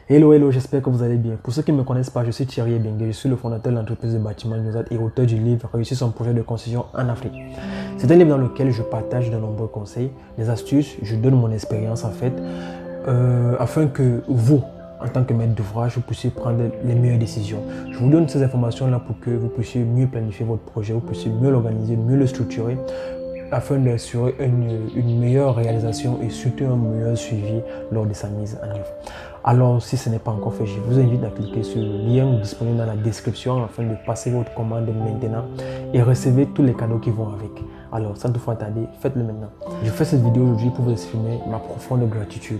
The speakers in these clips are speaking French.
Hello, hello, j'espère que vous allez bien. Pour ceux qui ne me connaissent pas, je suis Thierry Ebengue, je suis le fondateur de l'entreprise de bâtiment Nozat et auteur du livre Réussir son projet de construction en Afrique. C'est un livre dans lequel je partage de nombreux conseils, des astuces, je donne mon expérience en fait, afin que vous, en tant que maître d'ouvrage, vous puissiez prendre les meilleures décisions. Je vous donne ces informations-là pour que vous puissiez mieux planifier votre projet, vous puissiez mieux l'organiser, mieux le structurer, afin d'assurer une meilleure réalisation et surtout un meilleur suivi lors de sa mise en œuvre. Alors, si ce n'est pas encore fait, je vous invite à cliquer sur le lien disponible dans la description afin de passer votre commande maintenant et recevoir tous les cadeaux qui vont avec. Alors, sans toutefois tarder, faites-le maintenant. Je fais cette vidéo aujourd'hui pour vous exprimer ma profonde gratitude.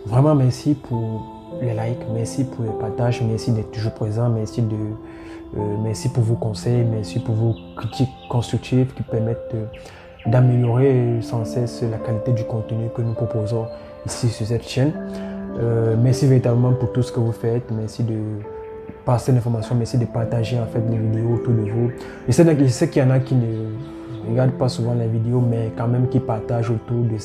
Vraiment, merci pour les likes, merci pour les partages, merci d'être toujours présent, merci pour vos conseils, merci pour vos critiques constructives qui permettent d'améliorer sans cesse la qualité du contenu que nous proposons ici sur cette chaîne. Merci véritablement pour tout ce que vous faites, merci de passer l'information, merci de partager en fait les vidéos autour de vous. Je sais qu'il y en a qui ne regardent pas souvent les vidéos, mais quand même qui partagent autour de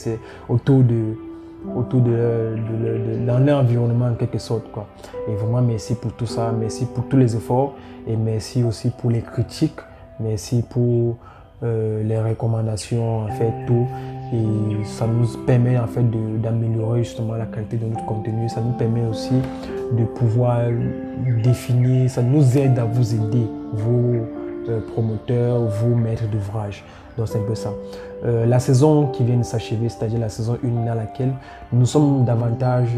leur environnement en quelque sorte, quoi. Et vraiment merci pour tout ça, merci pour tous les efforts et merci aussi pour les critiques, merci pour les recommandations, en fait tout, et ça nous permet en fait d'améliorer justement la qualité de notre contenu. Ça nous permet aussi de pouvoir définir, ça nous aide à vous aider, vos promoteurs, vos maîtres d'ouvrage. Donc c'est un peu ça. La saison qui vient de s'achever, c'est-à-dire la saison 1 dans laquelle nous sommes davantage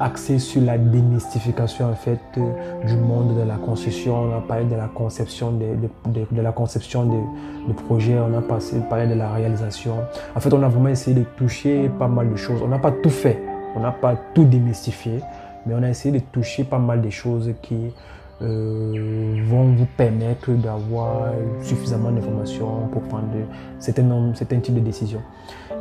axés sur la démystification en fait du monde de la construction. On a parlé de la conception de projets, on a parlé de la réalisation. En fait, on a vraiment essayé de toucher pas mal de choses. On n'a pas tout fait, on n'a pas tout démystifié, mais on a essayé de toucher pas mal de choses qui vont vous permettre d'avoir suffisamment d'informations pour prendre certains types de décisions.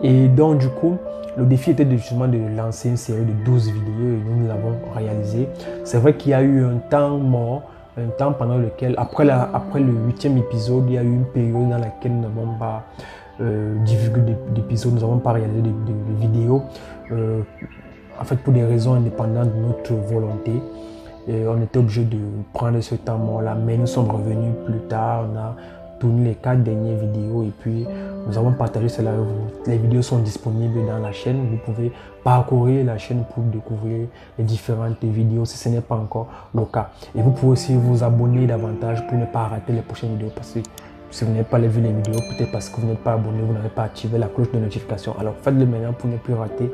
Et donc du coup, le défi était justement de lancer une série de 12 vidéos et nous l'avons réalisé. C'est vrai qu'il y a eu un temps mort, un temps pendant lequel, après le 8e épisode, il y a eu une période dans laquelle nous n'avons pas divulgué d'épisodes, nous n'avons pas réalisé de vidéos, en fait pour des raisons indépendantes de notre volonté. Et on était obligé de prendre ce temps mort-là, mais nous sommes revenus plus tard, on a tourné les 4 dernières vidéos et puis nous avons partagé cela avec vous. Les vidéos sont disponibles dans la chaîne, vous pouvez parcourir la chaîne pour découvrir les différentes vidéos si ce n'est pas encore le cas. Et vous pouvez aussi vous abonner davantage pour ne pas rater les prochaines vidéos, parce que si vous n'avez pas vu les vidéos, peut-être parce que vous n'êtes pas abonné, vous n'avez pas activé la cloche de notification. Alors faites-le maintenant pour ne plus rater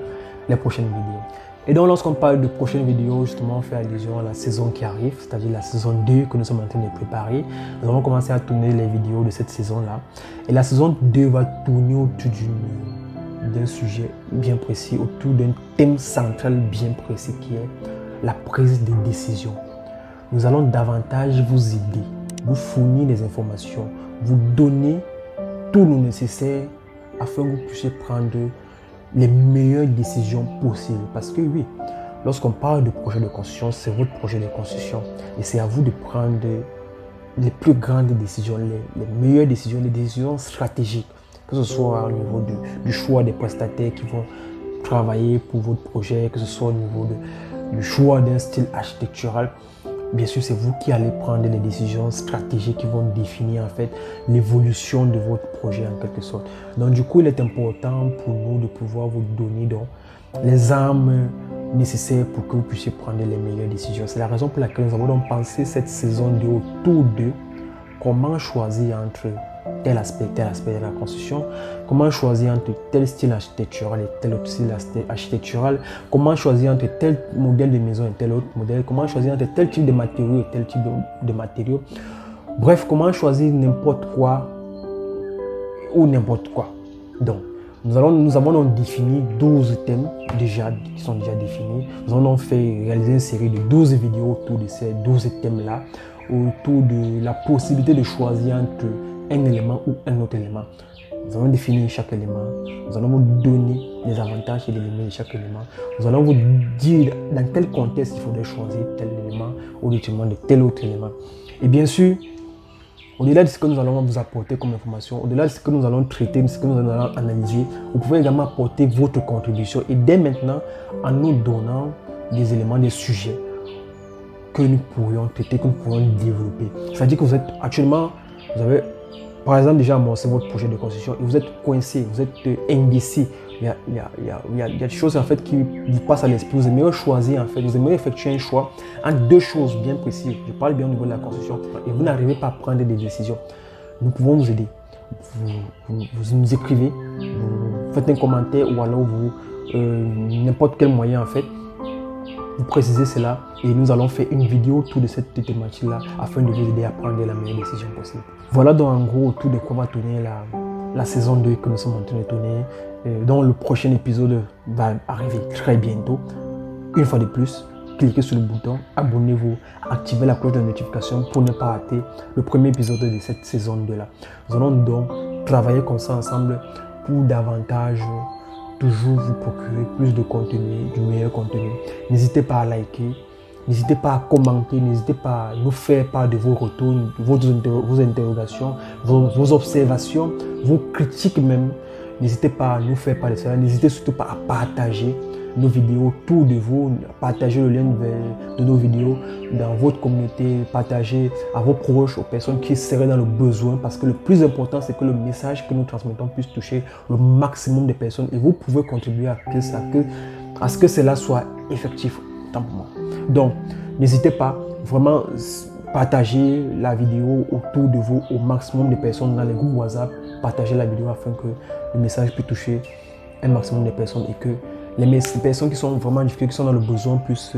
les prochaines vidéos. Et donc lorsqu'on parle de prochaines vidéos, justement on fait allusion à la saison qui arrive, c'est-à-dire la saison 2 que nous sommes en train de préparer. Nous allons commencer à tourner les vidéos de cette saison-là. Et la saison 2 va tourner autour d'un sujet bien précis, autour d'un thème central bien précis qui est la prise de décision. Nous allons davantage vous aider, vous fournir des informations, vous donner tout le nécessaire afin que vous puissiez prendre les meilleures décisions possibles. Parce que oui, lorsqu'on parle de projet de construction, c'est votre projet de construction et c'est à vous de prendre les plus grandes décisions, les meilleures décisions, les décisions stratégiques, que ce soit au niveau du choix des prestataires qui vont travailler pour votre projet, que ce soit au niveau du choix d'un style architectural. Bien sûr, c'est vous qui allez prendre les décisions stratégiques qui vont définir en fait l'évolution de votre projet en quelque sorte. Donc du coup, il est important pour nous de pouvoir vous donner donc les armes nécessaires pour que vous puissiez prendre les meilleures décisions. C'est la raison pour laquelle nous avons donc pensé cette saison autour de comment choisir entre tel aspect de la construction, comment choisir entre tel style architectural et tel autre style architectural, comment choisir entre tel modèle de maison et tel autre modèle, comment choisir entre tel type de matériaux et tel type de matériaux. Bref, comment choisir n'importe quoi ou n'importe quoi. Donc, nous avons donc défini 12 thèmes qui sont déjà définis. Nous avons donc réaliser une série de 12 vidéos autour de ces 12 thèmes-là, autour de la possibilité de choisir entre un élément ou un autre élément. Nous allons définir chaque élément, nous allons vous donner les avantages et les limites de chaque élément. Nous allons vous dire dans quel contexte il faudrait choisir tel élément au détriment de tel autre élément. Et bien sûr, au-delà de ce que nous allons vous apporter comme information, au-delà de ce que nous allons traiter, de ce que nous allons analyser, vous pouvez également apporter votre contribution. Et dès maintenant, en nous donnant des éléments, des sujets que nous pourrions traiter, que nous pourrions développer. C'est-à-dire que vous êtes actuellement, vous avez par exemple déjà amorcé votre projet de construction et vous êtes coincé, vous êtes indécis. Il y a des choses en fait qui vous passent à l'esprit. Vous aimeriez choisir en fait, vous aimeriez effectuer un choix entre deux choses bien précises. Je parle bien au niveau de la construction et vous n'arrivez pas à prendre des décisions. Nous pouvons vous aider. Vous nous écrivez, vous faites un commentaire ou alors vous n'importe quel moyen en fait. Vous précisez cela et nous allons faire une vidéo autour de cette thématique-là afin de vous aider à prendre la meilleure décision possible. Voilà donc en gros autour de quoi va tourner la saison 2 que nous sommes en train de tourner. Donc le prochain épisode va arriver très bientôt. Une fois de plus, cliquez sur le bouton, abonnez-vous, activez la cloche de notification pour ne pas rater le premier épisode de cette saison 2-là. Nous allons donc travailler comme ça ensemble pour davantage toujours vous procurer plus de contenu, du meilleur contenu. N'hésitez pas à liker, n'hésitez pas à commenter, n'hésitez pas à nous faire part de vos retours, vos interrogations, vos observations, vos critiques même. N'hésitez pas à nous faire part de cela. N'hésitez surtout pas à partager nos vidéos autour de vous, partager le lien de nos vidéos dans votre communauté, partager à vos proches, aux personnes qui seraient dans le besoin, parce que le plus important, c'est que le message que nous transmettons puisse toucher le maximum de personnes et vous pouvez contribuer à ce que cela soit effectif, tant pour moi. Donc, n'hésitez pas, vraiment, partager la vidéo autour de vous au maximum de personnes dans les groupes WhatsApp, partagez la vidéo afin que le message puisse toucher un maximum de personnes et que les personnes qui sont vraiment difficiles, qui sont dans le besoin, puissent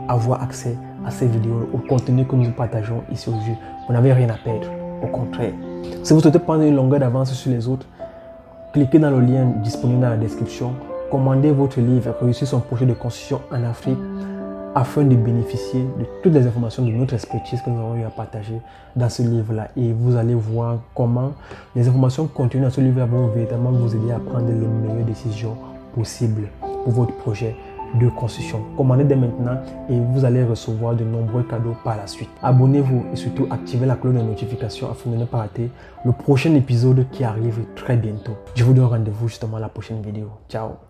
avoir accès à ces vidéos, au contenu que nous partageons ici aujourd'hui. Vous n'avez rien à perdre, au contraire. Si vous souhaitez prendre une longueur d'avance sur les autres, cliquez dans le lien disponible dans la description, commandez votre livre « Réussir son projet de construction en Afrique » afin de bénéficier de toutes les informations de notre expertise que nous avons eu à partager dans ce livre-là. Et vous allez voir comment les informations contenues dans ce livre vont véritablement vous aider à prendre les meilleures décisions possibles pour votre projet de construction. Commandez dès maintenant et vous allez recevoir de nombreux cadeaux par la suite. Abonnez-vous et surtout activez la cloche de notification afin de ne pas rater le prochain épisode qui arrive très bientôt. Je vous donne rendez-vous justement à la prochaine vidéo. Ciao!